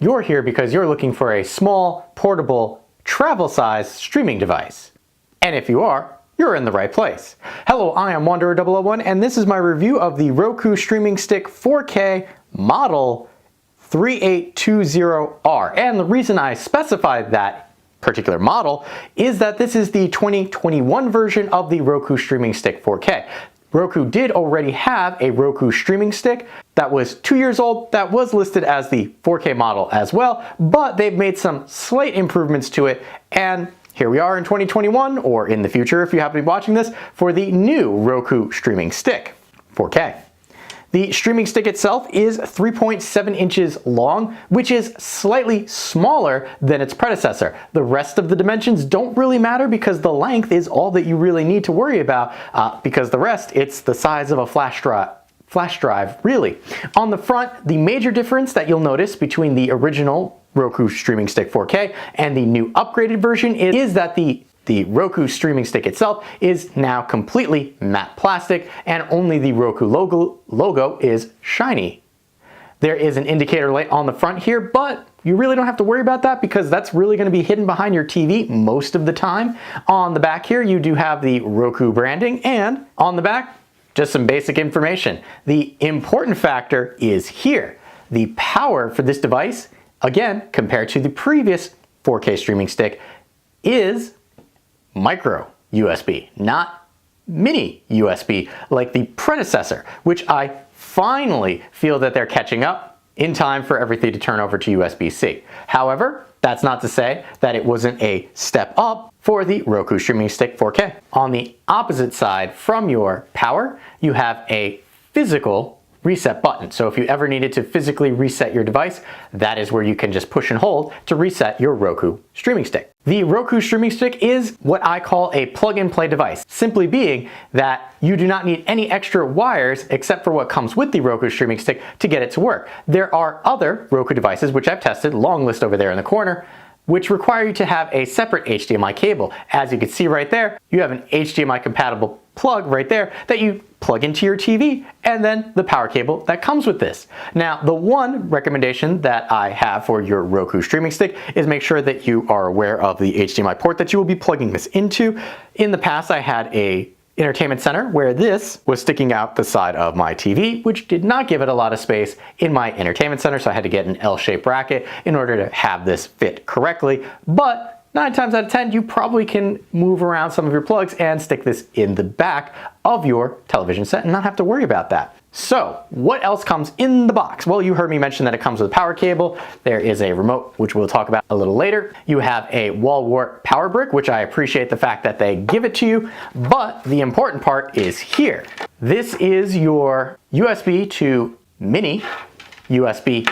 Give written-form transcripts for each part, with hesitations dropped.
You're here because you're looking for a small, portable, travel-size streaming device. And if you are, you're in the right place. Hello, I am Wanderer001, and this is my review of the Roku Streaming Stick 4K model 3820R. And the reason I specified that particular model is that this is the 2021 version of the Roku Streaming Stick 4K. Roku did already have a Roku Streaming Stick that was 2 years old that was listed as the 4K model as well, but they've made some slight improvements to it, and here we are in 2021, or in the future if you happen to be watching this, for the new Roku Streaming Stick 4K. The streaming stick itself is 3.7 inches long, which is slightly smaller than its predecessor. The rest of the dimensions don't really matter because the length is all that you really need to worry about, because the rest, it's the size of a flash drive, really. On the front, the major difference that you'll notice between the original Roku Streaming Stick 4K and the new upgraded version is that the Roku Streaming Stick itself is now completely matte plastic, and only the Roku logo is shiny. There is an indicator light on the front here, but you really don't have to worry about that because that's really going to be hidden behind your TV most of the time. On the back here, you do have the Roku branding, and on the back, just some basic information. The important factor is here. The power for this device, again, compared to the previous 4K streaming stick, is micro USB, not mini USB like the predecessor, which I finally feel that they're catching up in time for everything to turn over to USB-C. However, that's not to say that it wasn't a step up for the Roku Streaming Stick 4K. On the opposite side from your power, you have a physical reset button. So if you ever needed to physically reset your device, that is where you can just push and hold to reset your Roku Streaming Stick. The Roku Streaming Stick is what I call a plug-and-play device, simply being that you do not need any extra wires except for what comes with the Roku Streaming Stick to get it to work. There are other Roku devices, which I've tested, long list over there in the corner, which require you to have a separate HDMI cable. As you can see right there, you have an HDMI compatible plug right there that you plug into your TV, and then the power cable that comes with this. Now, the one recommendation that I have for your Roku Streaming Stick is make sure that you are aware of the HDMI port that you will be plugging this into. In the past, I had a entertainment center where this was sticking out the side of my TV, which did not give it a lot of space in my entertainment center, so I had to get an L-shaped bracket in order to have this fit correctly. But 9 times out of 10, you probably can move around some of your plugs and stick this in the back of your television set and not have to worry about that. So, what else comes in the box? Well, you heard me mention that it comes with a power cable. There is a remote, which we'll talk about a little later. You have a wall wart power brick, which I appreciate the fact that they give it to you, but the important part is here. This is your USB to mini USB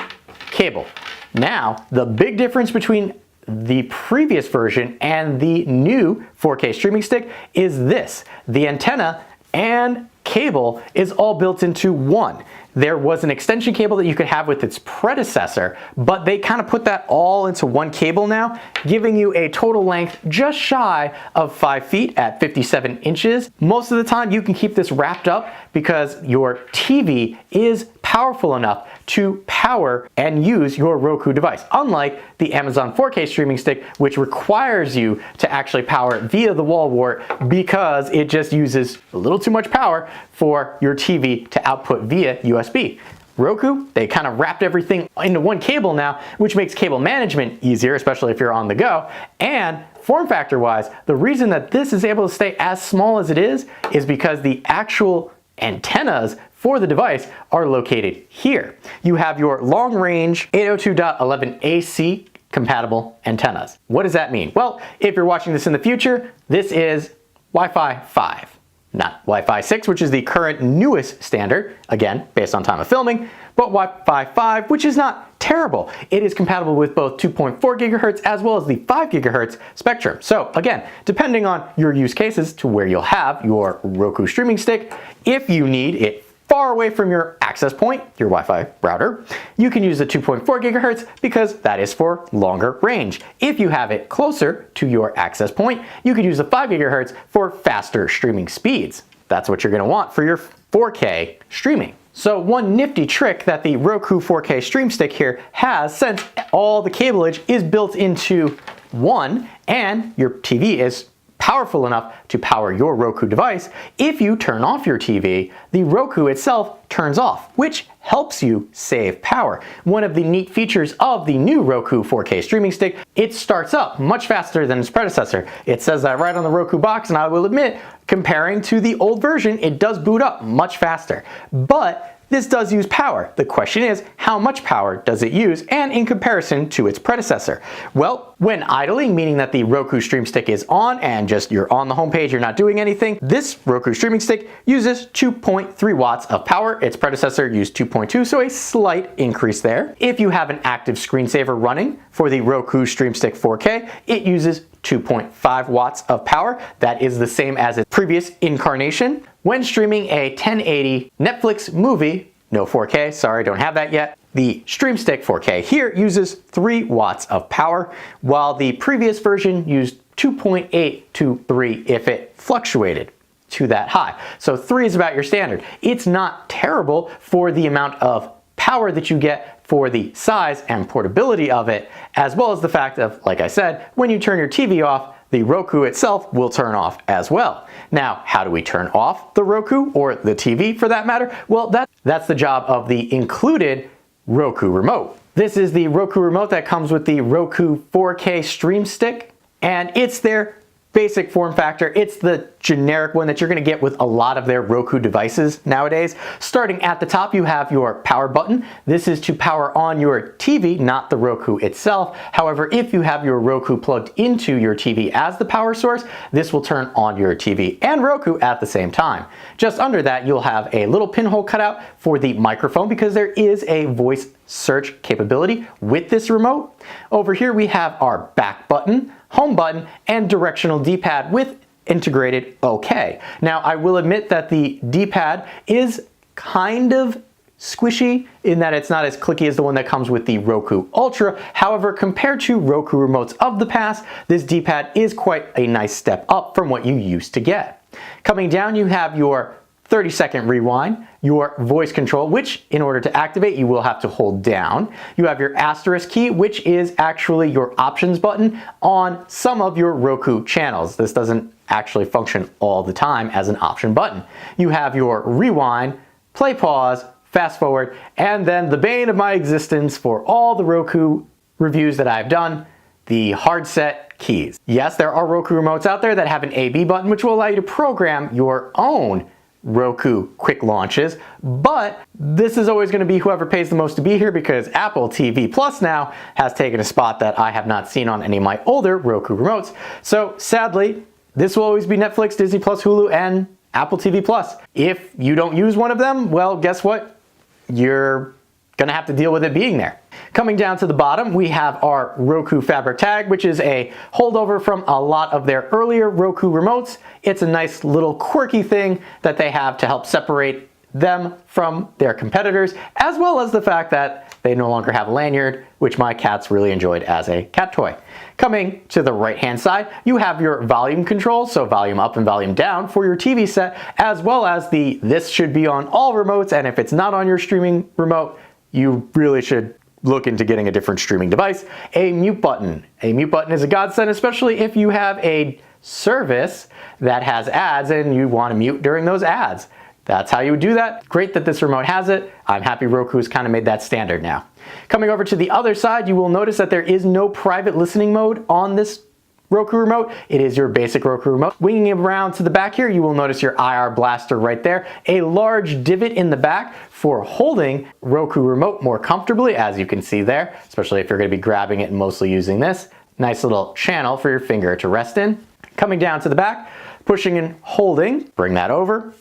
cable. Now, the big difference between the previous version and the new 4K streaming stick is this. The antenna and cable is all built into one. There was an extension cable that you could have with its predecessor, but they kind of put that all into one cable now, giving you a total length just shy of 5 feet at 57 inches. Most of the time you can keep this wrapped up because your TV is powerful enough to power and use your Roku device, unlike the Amazon 4K streaming stick, which requires you to actually power it via the wall wart because it just uses a little too much power for your TV to output via USB. Roku, they kind of wrapped everything into one cable now, which makes cable management easier, especially if you're on the go. And form factor wise, the reason that this is able to stay as small as it is because the actual antennas for the device are located here. You have your long range 802.11ac compatible antennas. What does that mean? Well, if you're watching this in the future, this is Wi-Fi 5. Not Wi-Fi 6, which is the current newest standard, again, based on time of filming, but Wi-Fi 5, which is not terrible. It is compatible with both 2.4 gigahertz as well as the 5 gigahertz spectrum. So again, depending on your use cases to where you'll have your Roku streaming stick, if you need it far away from your access point, your Wi-Fi router, you can use the 2.4 gigahertz because that is for longer range. If you have it closer to your access point, you could use the 5 gigahertz for faster streaming speeds. That's what you're going to want for your 4K streaming. So one nifty trick that the Roku 4K Stream Stick here has, since all the cableage is built into one, and your TV is powerful enough to power your Roku device. If you turn off your TV, the Roku itself turns off, which helps you save power. One of the neat features of the new Roku 4K streaming stick, it starts up much faster than its predecessor. It says that right on the Roku box, and I will admit, comparing to the old version, it does boot up much faster. But this does use power. The question is, how much power does it use, and in comparison to its predecessor? Well, when idling, meaning that the Roku Stream Stick is on and just you're on the home page, you're not doing anything, this Roku Streaming Stick uses 2.3 watts of power. Its predecessor used 2.2, so a slight increase there. If you have an active screensaver running for the Roku Stream Stick 4K, it uses 2.5 watts of power. That is the same as its previous incarnation. When streaming a 1080 Netflix movie, no 4K, sorry, don't have that yet, the Stream Stick 4K here uses 3 watts of power, while the previous version used 2.8 to 3 if it fluctuated to that high. So 3 is about your standard. It's not terrible for the amount of power that you get for the size and portability of it, as well as the fact of, like I said, when you turn your TV off, the Roku itself will turn off as well. Now, how do we turn off the Roku, or the TV for that matter? Well, that's the job of the included Roku remote. This is the Roku remote that comes with the Roku 4K Stream Stick, and it's their basic form factor. It's the generic one that you're going to get with a lot of their Roku devices nowadays. Starting at the top, you have your power button. This is to power on your TV, not the Roku itself. However, if you have your Roku plugged into your TV as the power source, this will turn on your TV and Roku at the same time. Just under that, you'll have a little pinhole cut out for the microphone, because there is a voice search capability with this remote. Over here, we have our back button, home button, and directional D-pad with integrated OK. Now, I will admit that the D-pad is kind of squishy in that it's not as clicky as the one that comes with the Roku Ultra. However, compared to Roku remotes of the past, this D-pad is quite a nice step up from what you used to get. Coming down, you have your 30-second rewind, your voice control, which in order to activate, you will have to hold down. You have your asterisk key, which is actually your options button on some of your Roku channels. This doesn't actually function all the time as an option button. You have your rewind, play pause, fast forward, and then the bane of my existence for all the Roku reviews that I've done, the hard set keys. Yes, there are Roku remotes out there that have an A/B button, which will allow you to program your own Roku quick launches, but this is always going to be whoever pays the most to be here, because Apple TV Plus now has taken a spot that I have not seen on any of my older Roku remotes. So sadly, this will always be Netflix, Disney Plus, Hulu, and Apple TV Plus. If you don't use one of them, well, guess what? You're gonna have to deal with it being there. Coming down to the bottom, we have our Roku fabric tag, which is a holdover from a lot of their earlier Roku remotes. It's a nice little quirky thing that they have to help separate them from their competitors, as well as the fact that they no longer have a lanyard, which my cats really enjoyed as a cat toy. Coming to the right-hand side, you have your volume control, so volume up and volume down for your TV set, as well as the this should be on all remotes, and if it's not on your streaming remote, you really should look into getting a different streaming device. A mute button. A mute button is a godsend, especially if you have a service that has ads and you want to mute during those ads. That's how you would do that. Great that this remote has it. I'm happy Roku has kind of made that standard now. Coming over to the other side, you will notice that there is no private listening mode on this Roku remote. It is your basic Roku remote. Winging around to the back here, you will notice your IR blaster right there. A large divot in the back for holding Roku remote more comfortably, as you can see there, especially if you're going to be grabbing it and mostly using this. Nice little channel for your finger to rest in. Coming down to the back, pushing and holding, bring that over.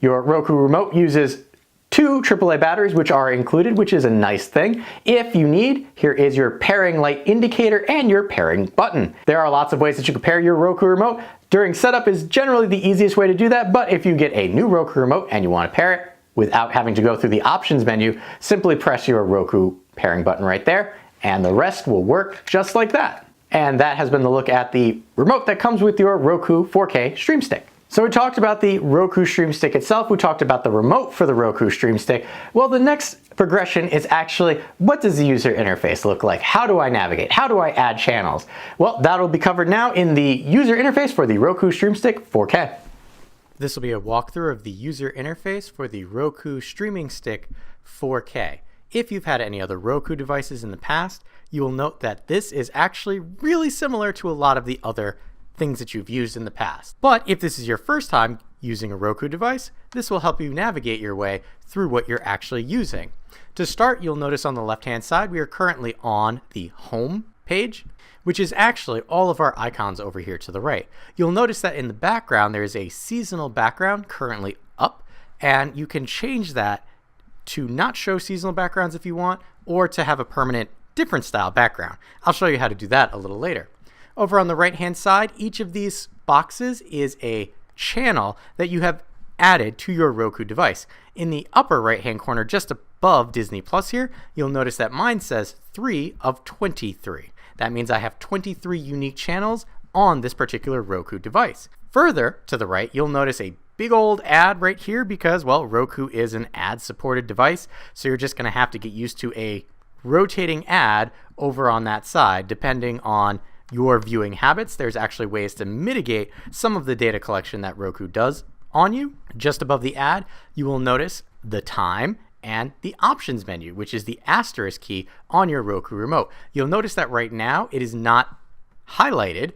Your Roku remote uses 2 AAA batteries, which are included, which is a nice thing. If you need, here is your pairing light indicator and your pairing button. There are lots of ways that you can pair your Roku remote. During setup is generally the easiest way to do that, but if you get a new Roku remote and you want to pair it without having to go through the options menu, simply press your Roku pairing button right there, and the rest will work just like that. And that has been the look at the remote that comes with your Roku 4K Stream Stick. So we talked about the Roku Stream Stick itself, we talked about the remote for the Roku Stream Stick. Well, the next progression is actually, what does the user interface look like? How do I navigate? How do I add channels? Well, that'll be covered now in the user interface for the Roku Stream Stick 4K. This will be a walkthrough of the user interface for the Roku Streaming Stick 4K. If you've had any other Roku devices in the past, you will note that this is actually really similar to a lot of the other things that you've used in the past. But if this is your first time using a Roku device, this will help you navigate your way through what you're actually using. To start, you'll notice on the left-hand side, we are currently on the home page, which is actually all of our icons over here to the right. You'll notice that in the background, there is a seasonal background currently up, and you can change that to not show seasonal backgrounds if you want, or to have a permanent different style background. I'll show you how to do that a little later. Over on the right-hand side, each of these boxes is a channel that you have added to your Roku device. In the upper right-hand corner, just above Disney Plus here, you'll notice that mine says 3 of 23. That means I have 23 unique channels on this particular Roku device. Further to the right, you'll notice a big old ad right here because, well, Roku is an ad-supported device, so you're just going to have to get used to a rotating ad over on that side, depending on your viewing habits. There's actually ways to mitigate some of the data collection that Roku does on you. Just above the ad, you will notice the time and the options menu, which is the asterisk key on your Roku remote. You'll notice that right now it is not highlighted,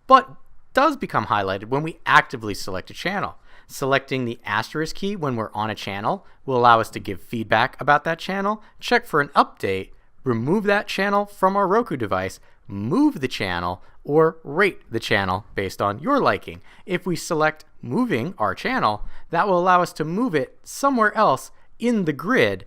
but does become highlighted when we actively select a channel. Selecting the asterisk key when we're on a channel will allow us to give feedback about that channel, check for an update, remove that channel from our Roku device, move the channel, or rate the channel based on your liking. If we select moving our channel, that will allow us to move it somewhere else in the grid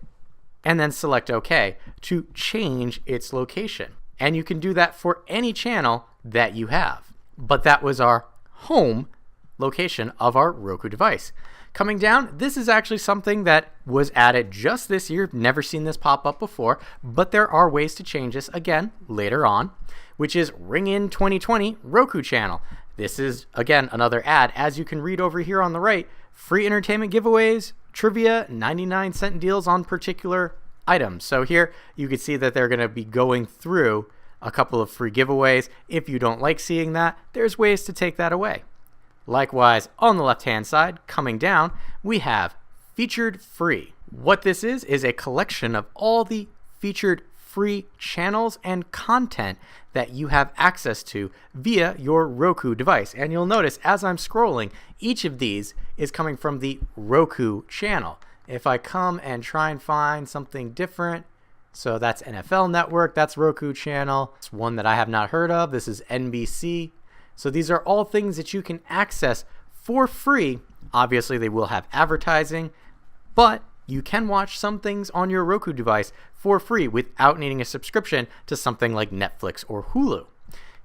and then select OK to change its location. And you can do that for any channel that you have. But that was our home location of our Roku device. Coming down, this is actually something that was added just this year. Never seen this pop up before, but there are ways to change this again later on, which is Ring in 2020 Roku channel. This is, again, another ad. As you can read over here on the right, free entertainment giveaways, trivia, 99-cent deals on particular items. So here you can see that they're going to be going through a couple of free giveaways. If you don't like seeing that, there's ways to take that away. Likewise, on the left-hand side, coming down, we have Featured Free. What this is a collection of all the featured free channels and content that you have access to via your Roku device. And you'll notice as I'm scrolling, each of these is coming from the Roku channel. If I come and try and find something different, so that's NFL Network, that's Roku channel. It's one that I have not heard of. This is NBC. So these are all things that you can access for free. Obviously, they will have advertising, but you can watch some things on your Roku device for free without needing a subscription to something like Netflix or Hulu.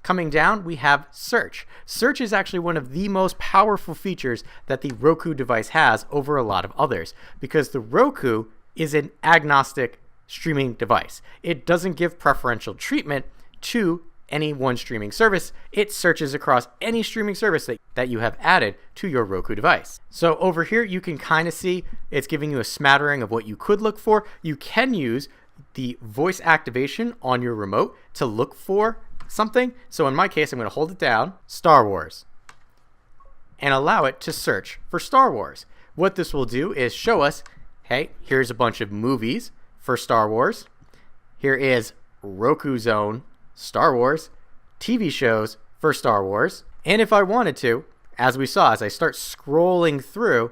Coming down, we have search. Search is actually one of the most powerful features that the Roku device has over a lot of others, because the Roku is an agnostic streaming device. It doesn't give preferential treatment to any one streaming service. It searches across any streaming service that you have added to your Roku device. So over here, you can kind of see it's giving you a smattering of what you could look for. You can use the voice activation on your remote to look for something. So in my case, I'm going to hold it down, Star Wars, and allow it to search for Star Wars. What this will do is show us, hey, here's a bunch of movies for Star Wars. Here is Roku Zone Star Wars, TV shows for Star Wars. And if I wanted to, as we saw, as I start scrolling through,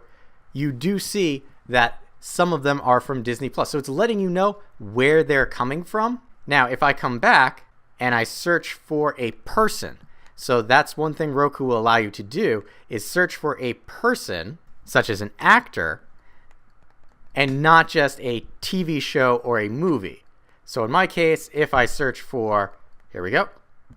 you do see that some of them are from Disney Plus. So it's letting you know where they're coming from. Now, if I come back and I search for a person, so that's one thing Roku will allow you to do, is search for a person, such as an actor, and not just a TV show or a movie. So in my case, if I search for, here we go,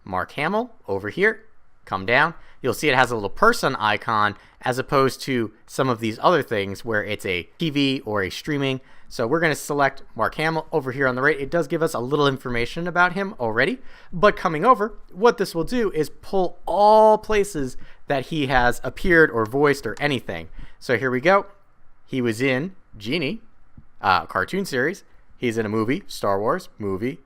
Mark Hamill over here, come down, you'll see it has a little person icon as opposed to some of these other things where it's a TV or a streaming. So we're going to select Mark Hamill over here on the right. It does give us a little information about him already, but coming over, what this will do is pull all places that he has appeared or voiced or anything. So here we go. He was in Genie, cartoon series. He's in a movie, Star Wars, movie,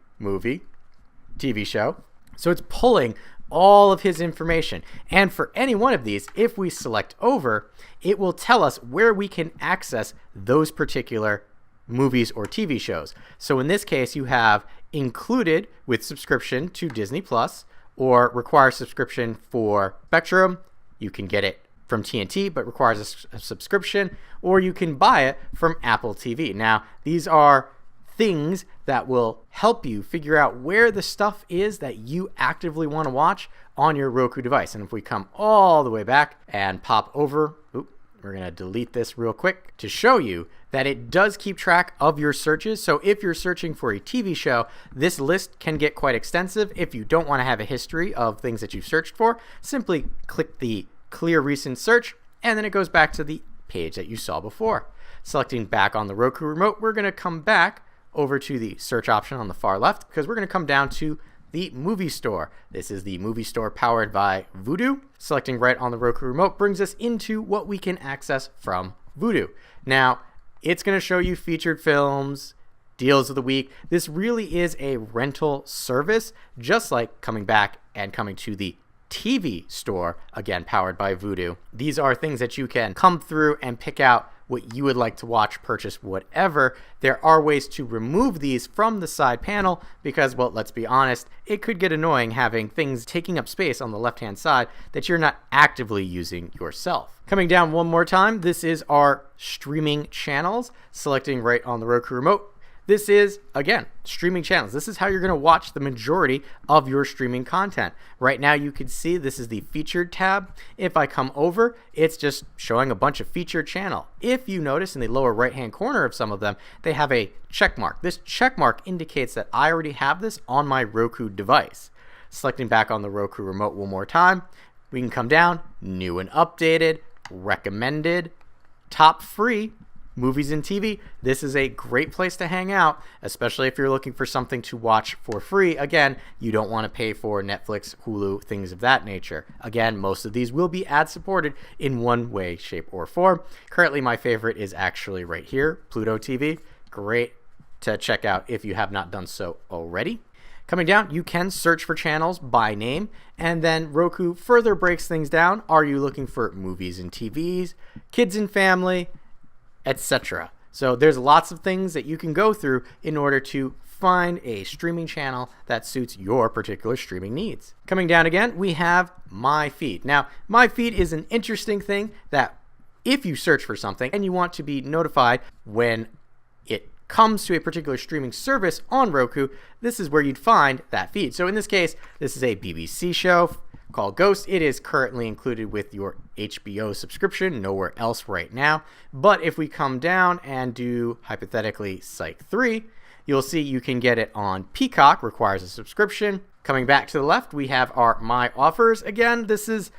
TV show. So it's pulling all of his information. And for any one of these, if we select over, it will tell us where we can access those particular movies or TV shows. So in this case, you have included with subscription to Disney Plus, or require subscription for Spectrum. You can get it from TNT, but requires a subscription, or you can buy it from Apple TV. Now, these are things that will help you figure out where the stuff is that you actively want to watch on your Roku device. And if we come all the way back and pop over, we're going to delete this real quick to show you that it does keep track of your searches. So if you're searching for a TV show, this list can get quite extensive. If you don't want to have a history of things that you've searched for, simply click the clear recent search, and then it goes back to the page that you saw before. Selecting back on the Roku remote, we're going to come back over to the search option on the far left, because we're going to come down to the movie store. This is the movie store powered by Vudu. Selecting right on the Roku remote brings us into what we can access from Vudu. Now, it's going to show you featured films, deals of the week. This really is a rental service, just like coming back and coming to the TV store, again powered by Vudu. These are things that you can come through and pick out what you would like to watch, purchase, whatever. There are ways to remove these from the side panel because, well, let's be honest, it could get annoying having things taking up space on the left-hand side that you're not actively using yourself. Coming down one more time, this is our streaming channels. Selecting right on the Roku remote, this is, again, streaming channels. This is how you're going to watch the majority of your streaming content. Right now, you can see this is the featured tab. If I come over, it's just showing a bunch of featured channel. If you notice in the lower right-hand corner of some of them, they have a check mark. This check mark indicates that I already have this on my Roku device. Selecting back on the Roku remote one more time, we can come down, new and updated, recommended, top free, movies and TV. This is a great place to hang out, especially if you're looking for something to watch for free. Again, you don't want to pay for Netflix, Hulu, things of that nature. Again, most of these will be ad supported in one way, shape, or form. Currently, my favorite is actually right here, Pluto TV. Great to check out if you have not done so already. Coming down, you can search for channels by name, and then Roku further breaks things down. Are you looking for movies and TVs, kids and family, etc.? So there's lots of things that you can go through in order to find a streaming channel that suits your particular streaming needs. Coming down again, we have My Feed. Now, My Feed is an interesting thing that if you search for something and you want to be notified when it comes to a particular streaming service on Roku, this is where you'd find that feed. So in this case, this is a BBC show called Ghost. It is currently included with your HBO subscription, nowhere else right now. But if we come down and do, hypothetically, Psych 3, you'll see you can get it on Peacock, requires a subscription. Coming back to the left, we have our My Offers. Again, this is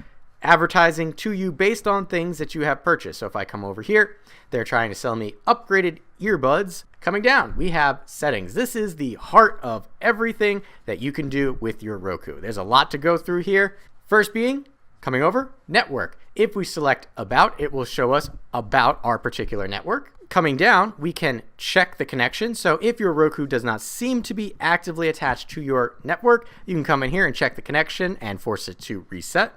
advertising to you based on things that you have purchased. So if I come over here, they're trying to sell me upgraded earbuds. Coming down, we have settings. This is the heart of everything that you can do with your Roku. There's a lot to go through here. First being, coming over, network. If we select about, it will show us about our particular network. Coming down, we can check the connection. So if your Roku does not seem to be actively attached to your network, you can come in here and check the connection and force it to reset.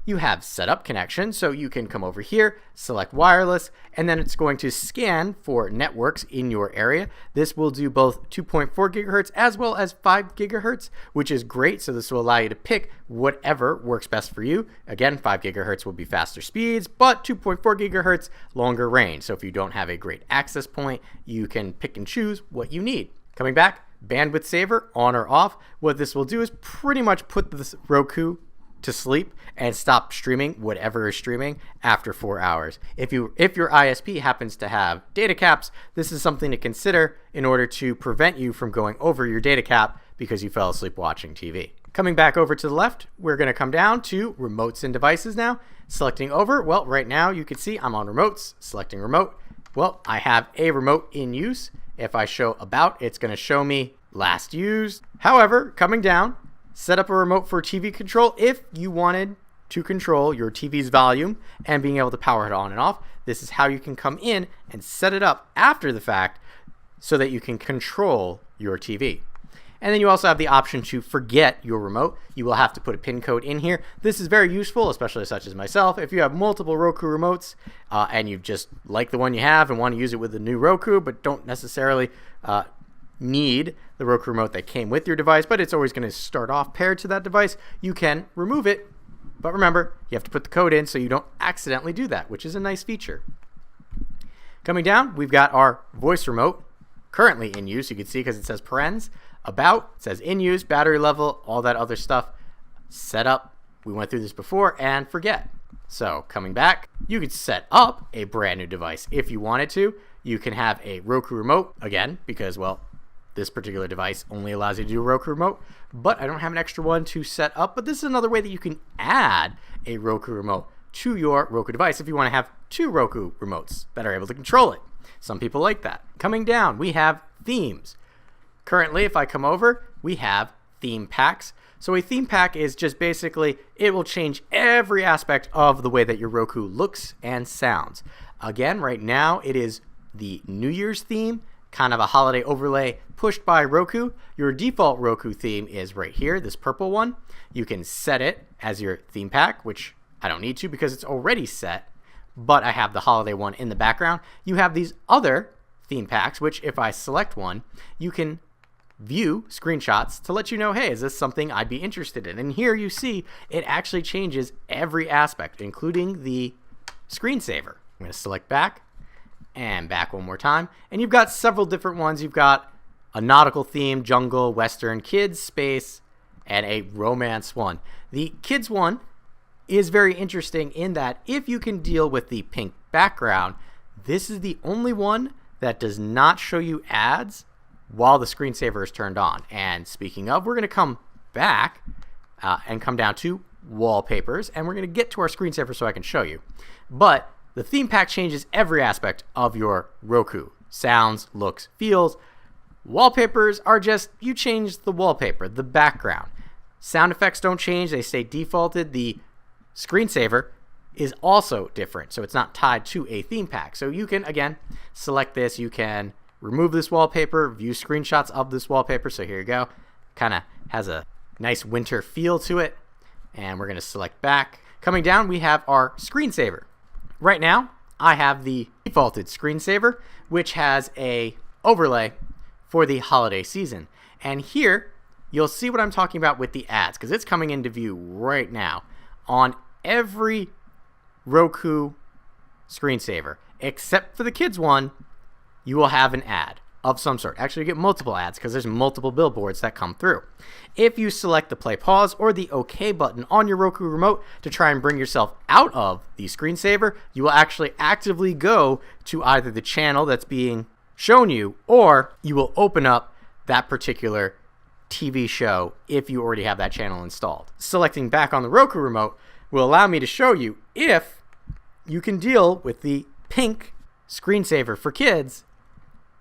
You have setup connection, so you can come over here, select wireless, and then it's going to scan for networks in your area. This will do both 2.4 gigahertz as well as 5 gigahertz, which is great. So this will allow you to pick whatever works best for you. Again, 5 gigahertz will be faster speeds, but 2.4 gigahertz, longer range. So if you don't have a great access point, you can pick and choose what you need. Coming back, bandwidth saver, on or off. What this will do is pretty much put this Roku to sleep and stop streaming whatever is streaming after 4 hours. If your ISP happens to have data caps, this is something to consider in order to prevent you from going over your data cap because you fell asleep watching TV. Coming back over to the left, we're going to come down to remotes and devices now. Selecting over, well, right now you can see I'm on remotes. Selecting remote, well, I have a remote in use. If I show about, it's going to show me last used. However, coming down, set up a remote for TV control if you wanted to control your TV's volume and being able to power it on and off. This is how you can come in and set it up after the fact so that you can control your TV. And then you also have the option to forget your remote. You will have to put a PIN code in here. This is very useful, especially such as myself. If you have multiple Roku remotes and you just like the one you have and want to use it with the new Roku, but don't necessarily need the Roku remote that came with your device, but it's always going to start off paired to that device, you can remove it. But remember, you have to put the code in so you don't accidentally do that, which is a nice feature. Coming down, we've got our voice remote currently in use. You can see because it says parens. About, it says in use, battery level, all that other stuff. Setup, we went through this before, and forget. So coming back, you could set up a brand new device if you wanted to. You can have a Roku remote, again, because, well, this particular device only allows you to do a Roku remote, but I don't have an extra one to set up. But this is another way that you can add a Roku remote to your Roku device if you want to have two Roku remotes that are able to control it. Some people like that. Coming down, we have themes. Currently, if I come over, we have theme packs. So a theme pack is just basically, it will change every aspect of the way that your Roku looks and sounds. Again, right now, it is the New Year's theme, kind of a holiday overlay pushed by Roku. Your default Roku theme is right here, this purple one. You can set it as your theme pack, which I don't need to because it's already set, but I have the holiday one in the background. You have these other theme packs, which if I select one, you can view screenshots to let you know, hey, is this something I'd be interested in? And here you see it actually changes every aspect, including the screensaver. I'm going to select back and back one more time. And you've got several different ones. You've got a nautical theme, jungle, western, kids, space, and a romance one. The kids one is very interesting in that if you can deal with the pink background, this is the only one that does not show you ads while the screensaver is turned on. And speaking of, we're going to come back and come down to wallpapers, and we're going to get to our screensaver so I can show you. But the theme pack changes every aspect of your Roku. Sounds, looks, feels. Wallpapers are just, you change the wallpaper, the background. Sound effects don't change, they stay defaulted. The screensaver is also different, so it's not tied to a theme pack. So you can, again, select this. You can remove this wallpaper, view screenshots of this wallpaper. So here you go. Kind of has a nice winter feel to it. And we're going to select back. Coming down, we have our screensaver. Right now, I have the defaulted screensaver, which has a overlay for the holiday season. And here, you'll see what I'm talking about with the ads, because it's coming into view right now on every Roku screensaver, except for the kids one. You will have an ad of some sort. Actually, you get multiple ads because there's multiple billboards that come through. If you select the play pause or the OK button on your Roku remote to try and bring yourself out of the screensaver, you will actually actively go to either the channel that's being shown you, or you will open up that particular TV show if you already have that channel installed. Selecting back on the Roku remote will allow me to show you if you can deal with the pink screensaver for kids.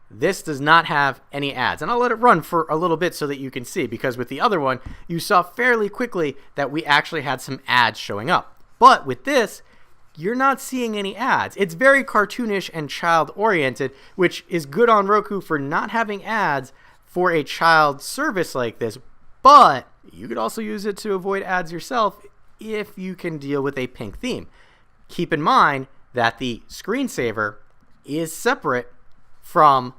This does not have any ads, and I'll let it run for a little bit so that you can see, because with the other one, you saw fairly quickly that we actually had some ads showing up. But with this, you're not seeing any ads. It's very cartoonish and child-oriented, which is good on Roku for not having ads for a child service like this, but you could also use it to avoid ads yourself if you can deal with a pink theme. Keep in mind that the screensaver is separate from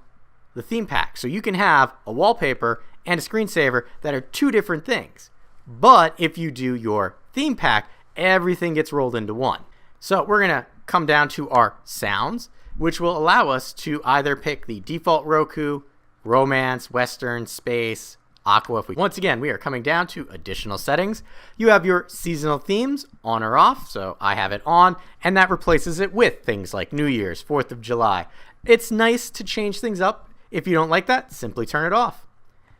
the theme pack. So you can have a wallpaper and a screensaver that are two different things. But if you do your theme pack, everything gets rolled into one. So we're going to come down to our sounds, which will allow us to either pick the default Roku, romance, western, space, aqua. Once again, we are coming down to additional settings. You have your seasonal themes on or off. So I have it on, and that replaces it with things like New Year's, 4th of July. It's nice to change things up. If you don't like that, simply turn it off.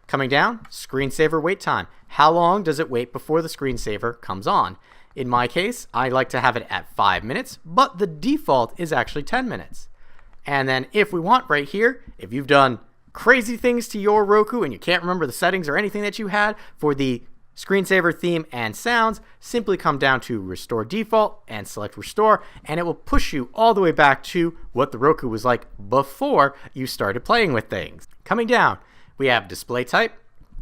Coming down, screensaver wait time. How long does it wait before the screensaver comes on? In my case, I like to have it at 5 minutes, but the default is actually 10 minutes. And then if we want right here, if you've done crazy things to your Roku and you can't remember the settings or anything that you had for the Screensaver, theme, and sounds simply come down to restore default and select restore, and it will push you all the way back to what the Roku was like before you started playing with things. Coming down, we have display type.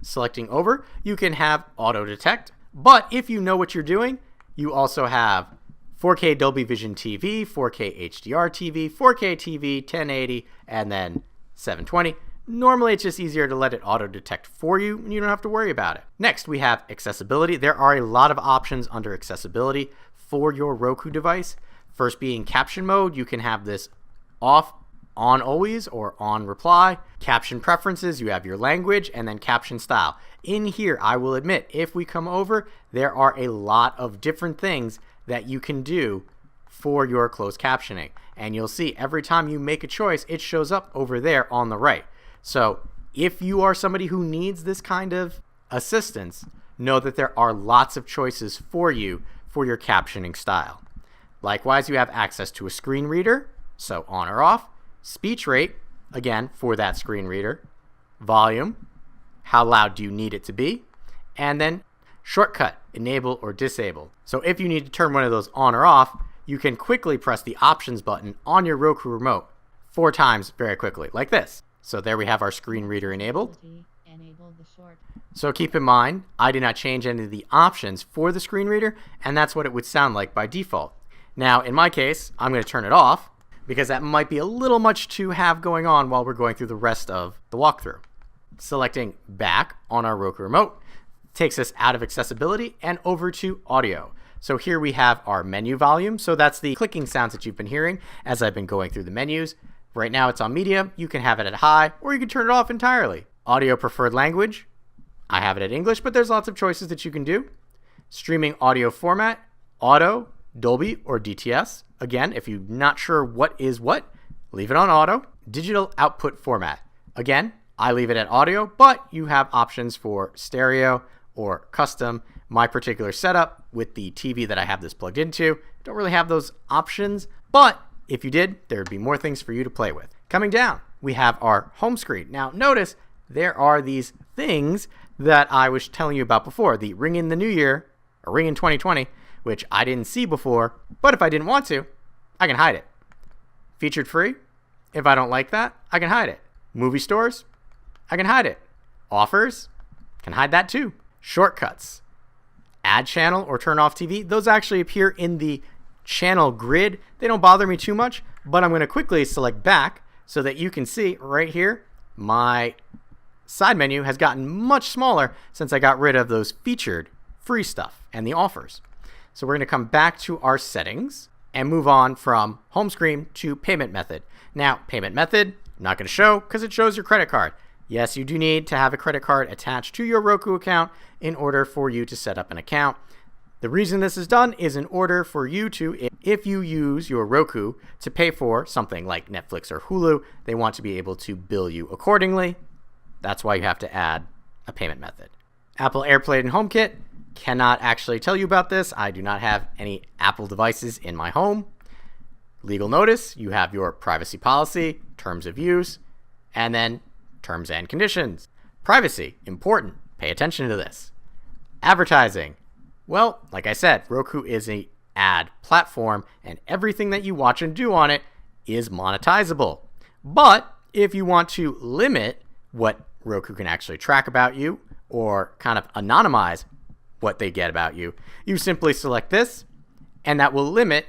Selecting over, you can have auto detect, but if you know what you're doing, you also have 4K Dolby Vision TV, 4K HDR TV, 4K TV, 1080, and then 720. Normally, it's just easier to let it auto-detect for you, and you don't have to worry about it. Next, we have accessibility. There are a lot of options under accessibility for your Roku device. First being caption mode. You can have this off, on always, or on reply. Caption preferences, you have your language, and then caption style. In here, I will admit, if we come over, there are a lot of different things that you can do for your closed captioning. And you'll see every time you make a choice, it shows up over there on the right. So if you are somebody who needs this kind of assistance, know that there are lots of choices for you for your captioning style. Likewise, you have access to a screen reader, so on or off, speech rate, again, for that screen reader, volume, how loud do you need it to be, and then shortcut, enable or disable. So if you need to turn one of those on or off, you can quickly press the options button on your Roku remote 4 times very quickly, like this. So there we have our screen reader enabled. So keep in mind, I did not change any of the options for the screen reader, and that's what it would sound like by default. Now, in my case, I'm going to turn it off because that might be a little much to have going on while we're going through the rest of the walkthrough. Selecting back on our Roku remote takes us out of accessibility and over to audio. So here we have our menu volume. So that's the clicking sounds that you've been hearing as I've been going through the menus. Right now it's on medium. You can have it at high, or you can turn it off entirely. Audio preferred language. I have it at English, but there's lots of choices that you can do. Streaming audio format, auto, Dolby, or DTS. Again, if you're not sure what is what, leave it on auto. Digital output format. Again, I leave it at audio, but you have options for stereo or custom. My particular setup with the TV that I have this plugged into, don't really have those options, but if you did, there would be more things for you to play with. Coming down, we have our home screen. Now notice there are these things that I was telling you about before, the Ring in the New Year, or Ring in 2020, which I didn't see before, but if I didn't want to, I can hide it. Featured free, if I don't like that, I can hide it. Movie stores, I can hide it. Offers, can hide that too. Shortcuts, add channel or turn off TV, those actually appear in the channel grid. They don't bother me too much, but I'm going to quickly select back so that you can see right here, my side menu has gotten much smaller since I got rid of those featured free stuff and the offers. So we're going to come back to our settings and move on from home screen to payment method. Now, payment method, I'm not going to show because it shows your credit card. Yes, you do need to have a credit card attached to your Roku account in order for you to set up an account. The reason this is done is in order for you to, if you use your Roku to pay for something like Netflix or Hulu, they want to be able to bill you accordingly. That's why you have to add a payment method. Apple AirPlay and HomeKit, cannot actually tell you about this. I do not have any Apple devices in my home. Legal notice, you have your privacy policy, terms of use, and then terms and conditions. Privacy, important. Pay attention to this. Advertising. Well, like I said, Roku is an ad platform, and everything that you watch and do on it is monetizable. But if you want to limit what Roku can actually track about you, or kind of anonymize what they get about you, you simply select this, and that will limit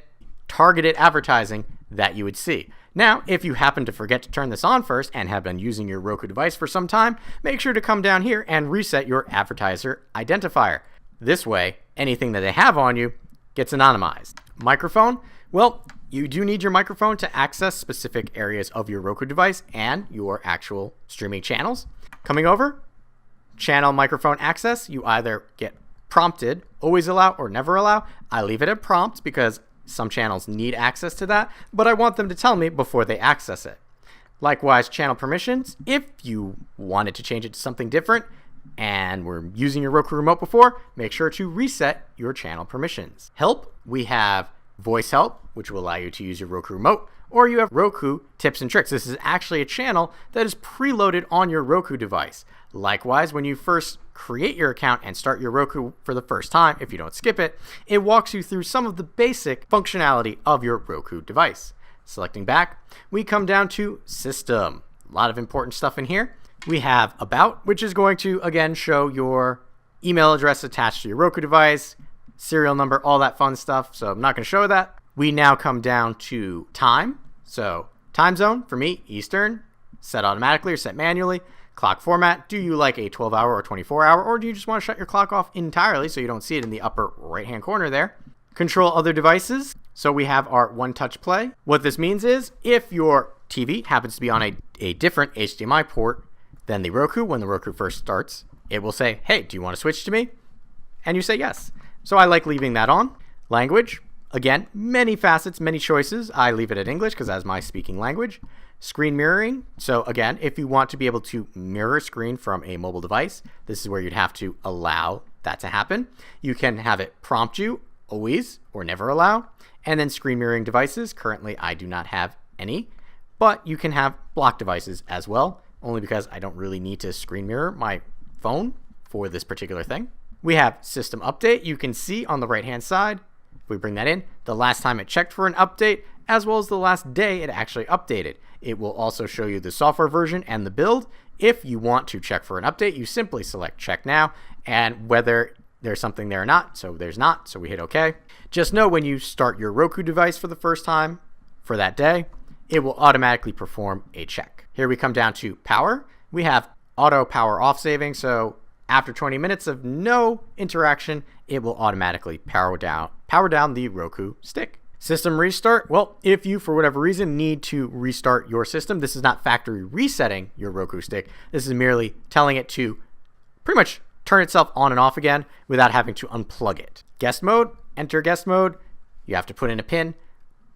targeted advertising that you would see. Now, if you happen to forget to turn this on first and have been using your Roku device for some time, make sure to come down here and reset your advertiser identifier. This way, anything that they have on you gets anonymized. Microphone, well, you do need your microphone to access specific areas of your Roku device and your actual streaming channels. Coming over, channel microphone access, you either get prompted, always allow or never allow. I leave it at prompt because some channels need access to that, but I want them to tell me before they access it. Likewise, channel permissions, if you wanted to change it to something different and were using your Roku remote before, make sure to reset your channel permissions. Help, we have voice help, which will allow you to use your Roku remote or you have Roku Tips and Tricks. This is actually a channel that is preloaded on your Roku device. Likewise, when you first create your account and start your Roku for the first time, if you don't skip it, it walks you through some of the basic functionality of your Roku device. Selecting back, we come down to System. A lot of important stuff in here. We have About, which is going to, again, show your email address attached to your Roku device, serial number, all that fun stuff. So I'm not going to show that. We now come down to Time. So time zone, for me, Eastern, set automatically or set manually. Clock format, do you like a 12-hour or 24-hour, or do you just want to shut your clock off entirely so you don't see it in the upper right-hand corner there? Control other devices. So we have our one-touch play. What this means is if your TV happens to be on a different HDMI port than the Roku, when the Roku first starts, it will say, hey, do you want to switch to me? And you say yes. So I like leaving that on. Language, again, many facets, many choices. I leave it at English because that's my speaking language. Screen mirroring. So again, if you want to be able to mirror screen from a mobile device, this is where you'd have to allow that to happen. You can have it prompt you always or never allow. And then screen mirroring devices. Currently, I do not have any, but you can have block devices as well, only because I don't really need to screen mirror my phone for this particular thing. We have system update. You can see on the right-hand side, if we bring that in, the last time it checked for an update, as well as the last day it actually updated. It will also show you the software version and the build. If you want to check for an update, you simply select check now, and whether there's something there or not. So there's not, so we hit OK. Just know when you start your Roku device for the first time for that day, it will automatically perform a check. Here we come down to power. We have auto power off saving. So after 20 minutes of no interaction, it will automatically power down the Roku stick. System restart. Well, if you, for whatever reason, need to restart your system, this is not factory resetting your Roku stick. This is merely telling it to pretty much turn itself on and off again without having to unplug it. Guest mode, enter guest mode. You have to put in a PIN.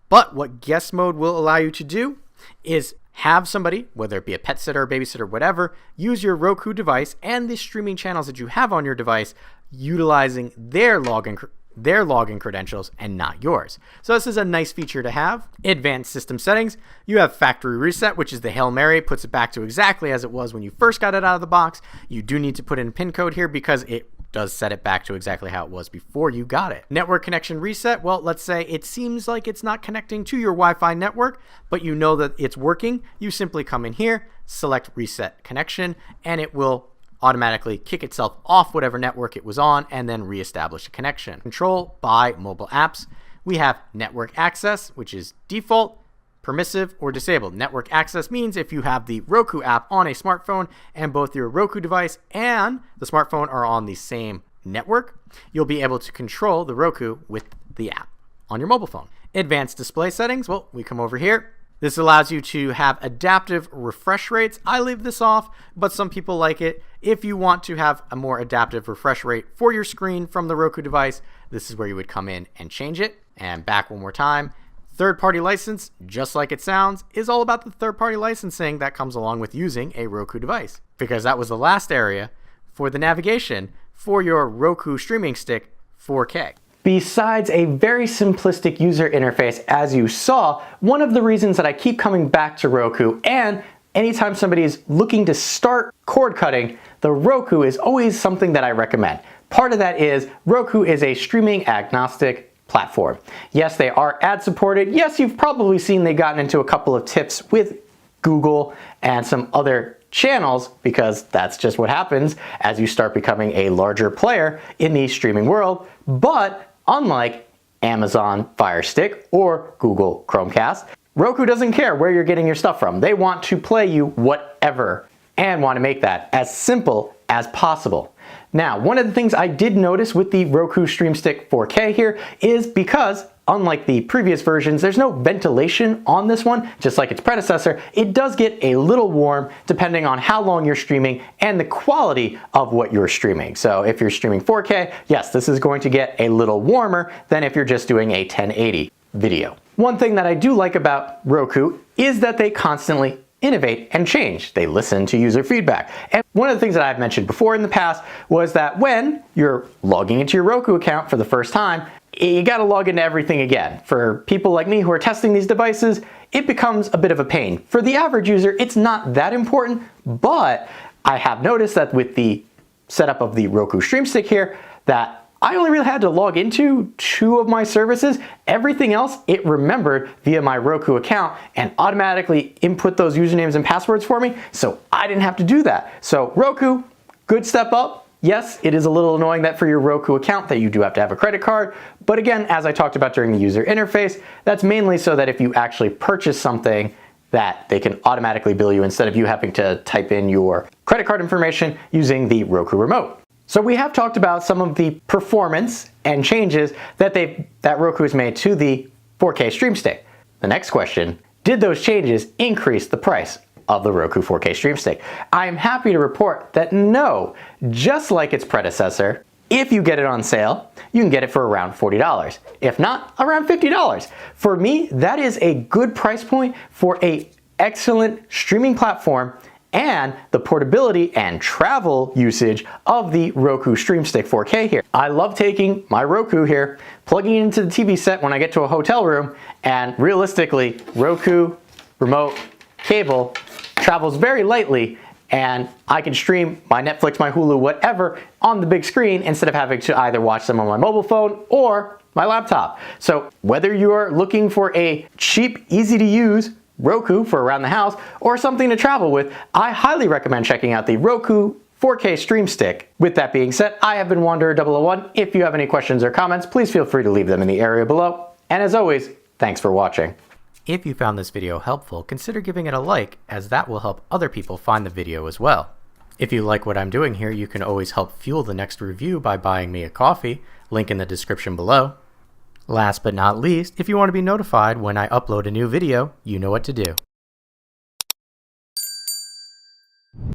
But what guest mode will allow you to do is have somebody, whether it be a pet sitter, babysitter, whatever, use your Roku device and the streaming channels that you have on your device utilizing their login credentials and not yours. So this is a nice feature to have. Advanced system settings. You have factory reset, which is the Hail Mary, puts it back to exactly as it was when you first got it out of the box. You do need to put in a PIN code here because it does set it back to exactly how it was before you got it. Network connection reset. Well, let's say it seems like it's not connecting to your Wi-Fi network, but you know that it's working. You simply come in here, select reset connection, and it will automatically kick itself off whatever network it was on and then reestablish a connection. Control by mobile apps. We have network access, which is default, permissive, or disabled. Network access means if you have the Roku app on a smartphone and both your Roku device and the smartphone are on the same network, you'll be able to control the Roku with the app on your mobile phone. Advanced display settings. Well, we come over here. This allows you to have adaptive refresh rates. I leave this off, but some people like it. If you want to have a more adaptive refresh rate for your screen from the Roku device, this is where you would come in and change it. And back one more time. Third-party license, just like it sounds, is all about the third-party licensing that comes along with using a Roku device. Because that was the last area for the navigation for your Roku Streaming Stick 4K. Besides a very simplistic user interface, as you saw, one of the reasons that I keep coming back to Roku, and anytime somebody is looking to start cord cutting, the Roku is always something that I recommend. Part of that is Roku is a streaming agnostic platform. Yes, they are ad supported. Yes, you've probably seen they've gotten into a couple of tips with Google and some other channels because that's just what happens as you start becoming a larger player in the streaming world. But unlike Amazon Fire Stick or Google Chromecast, Roku doesn't care where you're getting your stuff from. They want to play you whatever and want to make that as simple as possible. Now, one of the things I did notice with the Roku Stream Stick 4K here is because, unlike the previous versions, there's no ventilation on this one, just like its predecessor. It does get a little warm depending on how long you're streaming and the quality of what you're streaming. So if you're streaming 4K, yes, this is going to get a little warmer than if you're just doing a 1080 video. One thing that I do like about Roku is that they constantly innovate and change. They listen to user feedback. And one of the things that I've mentioned before in the past was that when you're logging into your Roku account for the first time, you gotta log into everything again. For people like me who are testing these devices, it becomes a bit of a pain. For the average user, it's not that important, but I have noticed that with the setup of the Roku Stream Stick here, that I only really had to log into 2 of my services. Everything else, it remembered via my Roku account and automatically input those usernames and passwords for me, so I didn't have to do that. So Roku, good step up. Yes, it is a little annoying that for your Roku account that you do have to have a credit card, but again, as I talked about during the user interface, that's mainly so that if you actually purchase something, that they can automatically bill you instead of you having to type in your credit card information using the Roku remote. So we have talked about some of the performance and changes that Roku has made to the 4K Stream Stick. The next question, did those changes increase the price of the Roku 4K Stream Stick? I am happy to report that no, just like its predecessor, if you get it on sale, you can get it for around $40. If not, around $50. For me, that is a good price point for an excellent streaming platform and the portability and travel usage of the Roku Stream Stick 4K here. I love taking my Roku here, plugging it into the TV set when I get to a hotel room, and realistically, Roku remote cable travels very lightly, and I can stream my Netflix, my Hulu, whatever on the big screen instead of having to either watch them on my mobile phone or my laptop. So whether you are looking for a cheap, easy to use Roku for around the house or something to travel with, I highly recommend checking out the Roku 4K Stream Stick. With that being said, I have been Wanderer001. If you have any questions or comments, please feel free to leave them in the area below. And as always, thanks for watching. If you found this video helpful, consider giving it a like, as that will help other people find the video as well. If you like what I'm doing here, you can always help fuel the next review by buying me a coffee, link in the description below. Last but not least, if you want to be notified when I upload a new video, you know what to do.